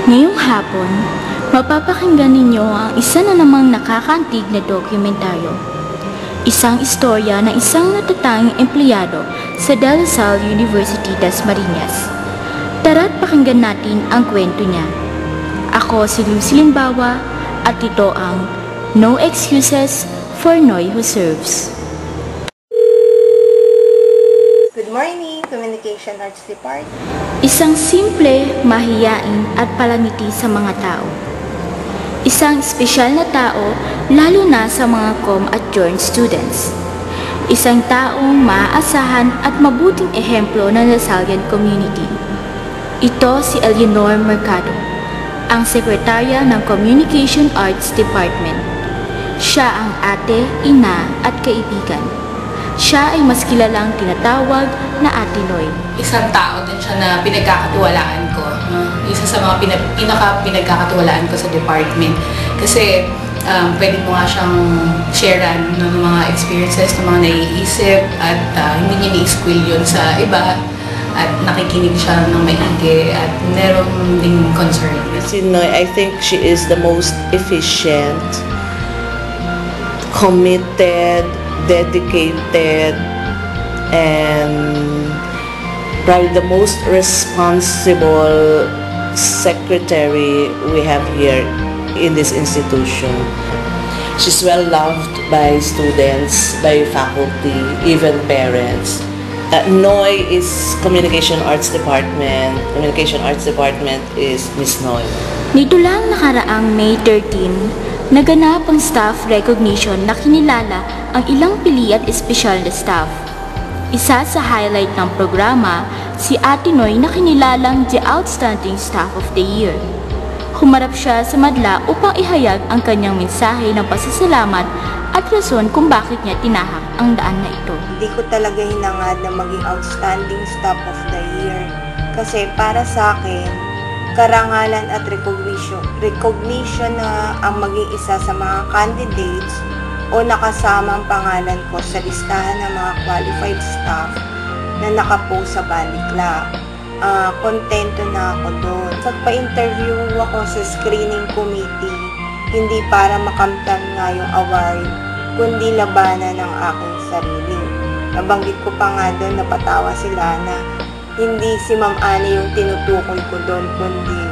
Ngayong hapon, mapapakinggan ninyo ang isa na namang nakakaantig na dokumentaryo. Isang istorya ng isang natatanging empleyado sa De La Salle University, Dasmariñas. Tara't pakinggan natin ang kwento niya. Ako si Lucy Limbawa at ito ang No Excuses for Noy Who Serves. Good morning, Communication Arts Department. Isang simple, mahiyain at palangiti sa mga tao. Isang espesyal na tao lalo na sa mga com at joint students. Isang taong maaasahan at mabuting ehemplo ng Lasallian community. Ito si Eleanor Mercado, ang sekretarya ng Communication Arts Department. Siya ang ate, ina at kaibigan. Siya ay mas kilalang tinatawag na Ate Noy. Isang tao din siya na pinagkakatiwalaan ko. Isa sa mga pinagkakatiwalaan ko sa department. Kasi pwede mo nga siyang sharean ng mga experiences, ng mga naiisip at hindi niya ni-squill yun sa iba at nakikinig siya ng maigi at meron ding concern. Si Noy, I think she is the most efficient, committed, dedicated, and probably the most responsible secretary we have here in this institution. She's well loved by students, by faculty, even parents. Noy is Communication Arts Department. Communication Arts Department is Miss Noy. Nito lang nakaraang May 13, naganap ang staff recognition na kinilala ang ilang pili at espesyal na staff. Isa sa highlight ng programa, si Ate Noy na kinilalang the Outstanding Staff of the Year. Humarap siya sa madla upang ihayag ang kanyang mensahe ng pasasalamat at rason kung bakit niya tinahak ang daan na ito. Hindi ko talaga hinangad na maging Outstanding Staff of the Year. Kasi para sa akin, karangalan at recognition na ang maging isa sa mga candidates o nakasama ang pangalan ko sa listahan ng mga qualified staff na nakapost sa Balikla. Kontento na ako doon. Pagpa-interview ako sa screening committee, hindi para makamtan nga yung award, kundi labanan ng aking sarili. Nabanggit ko pa nga doon, napatawa sila na hindi si Ma'am Annie yung tinutukoy ko doon, kundi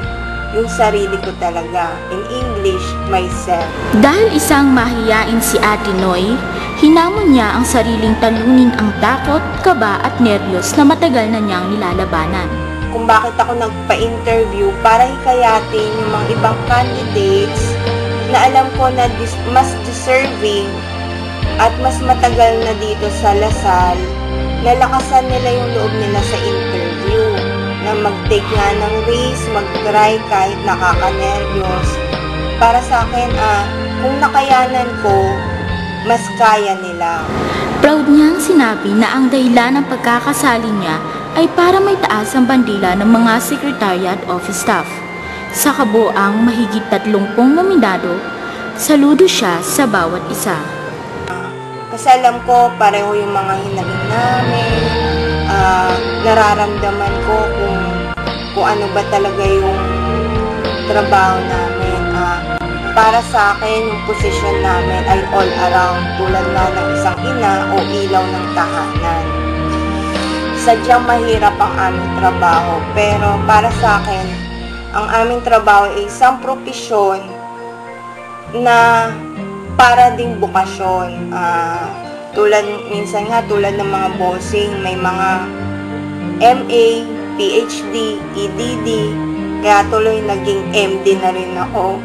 yung sarili ko talaga. In English, myself. Dahil isang mahiyain si Ate Noy, hinamon niya ang sariling talunin ang takot, kaba at nerbiyos na matagal na niyang nilalabanan. Kung bakit ako nagpa-interview para hikayatin yung mga ibang candidates na alam ko na mas deserving at mas matagal na dito sa Lasal, nalakasan nila yung loob nila sa interview, na mag-take nga ng risk, mag-try kahit nakaka-nervyos. Para sa akin, kung nakayanan ko, mas kaya nila. Proud niyang sinabi na ang dahilan ng pagkakasali niya ay para may taas ang bandila ng mga secretariat office staff. Sa kabuang mahigit 30 nominado, saludo siya sa bawat isa. Kasi alam ko, pareho yung mga hinaing namin, nararamdaman ko kung ano ba talaga yung trabaho namin. Para sa akin, yung posisyon namin ay all around, tulad na ng isang ina o ilaw ng tahanan. Sadyang mahirap ang aming trabaho, pero para sa akin, ang aming trabaho ay isang propesyon na para ding bukasyon. Minsan tulad ng mga bossing, may mga MA, PhD, EDD, kaya tuloy naging MD na rin ako.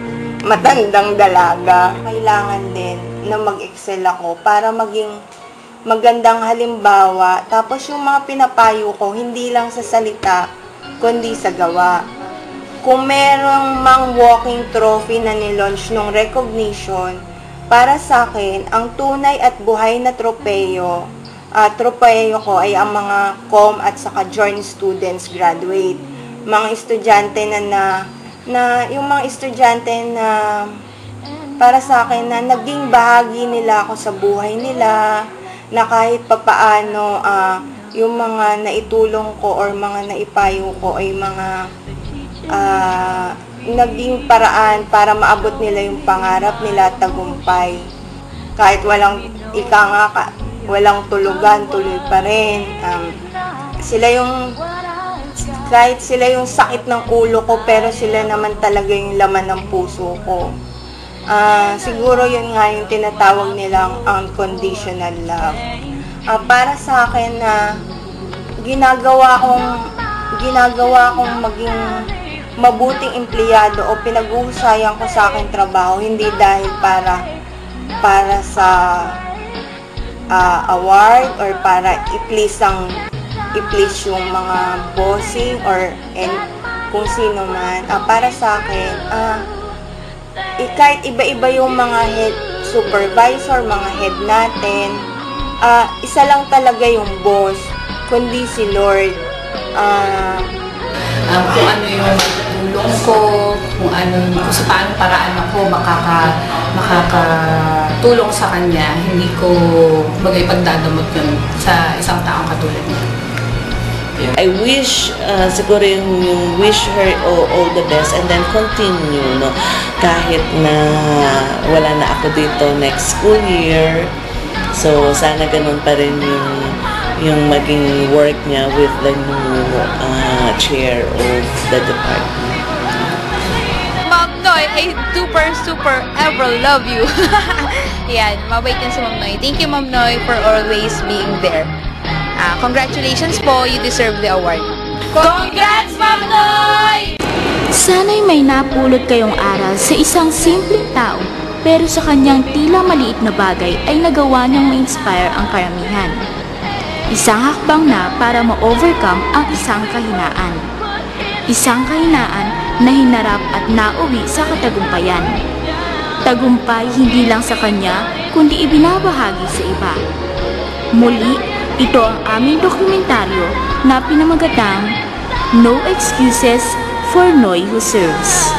Matandang dalaga. Kailangan din na mag-excel ako para maging magandang halimbawa. Tapos yung mga pinapayo ko, hindi lang sa salita, kundi sa gawa. Kung merong mang walking trophy na nilaunch nung recognition, para sa akin, ang tunay at buhay na tropeyo ko ay ang mga com at saka joint students graduate. Mga estudyante yung mga estudyante na para sa akin na naging bahagi nila ako sa buhay nila, na kahit papaano yung mga naitulong ko or mga naipayo ko ay mga naging paraan para maabot nila yung pangarap nila at tagumpay. Kahit walang walang tulugan, tuloy pa rin. Kahit sila yung sakit ng ulo ko, pero sila naman talaga yung laman ng puso ko. Siguro yun nga yung tinatawag nilang unconditional love. Para sa akin na ginagawa kong maging mabuting empleyado o pinag-uusayan ko sa aking trabaho, hindi dahil para sa award or para i-please yung mga bossing or kung sino man. Para sa akin, kahit iba-iba yung mga head supervisor, mga head natin, isa lang talaga yung boss, kundi si Lord. Kung ano yung tulong ko, kung sa paano paraan ako makakatulong sa kanya, hindi ko pagdadamot yun sa isang taong katulad niya. I wish, siguro yung wish her all the best and then continue, no? Kahit na wala na ako dito next school year. So, sana ganun pa rin yung maging work niya with the new chair of the department. Ma'am Noy, I super ever love you. Yan, mabait yan si Ma'am Noy. Thank you, Ma'am Noy, for always being there. Congratulations po, you deserve the award. Congrats, Ma'am Noy! Sana'y may napulot kayong aral sa isang simpleng tao, pero sa kanyang tila maliit na bagay ay nagawa niyang ma-inspire ang karamihan. Isang hakbang na para ma-overcome ang isang kahinaan. Isang kahinaan na hinarap at nauwi sa katagumpayan. Tagumpay hindi lang sa kanya, kundi ibinabahagi sa iba. Muli, ito ang aming dokumentaryo na pinamagatang No Excuses for Noy Who Serves.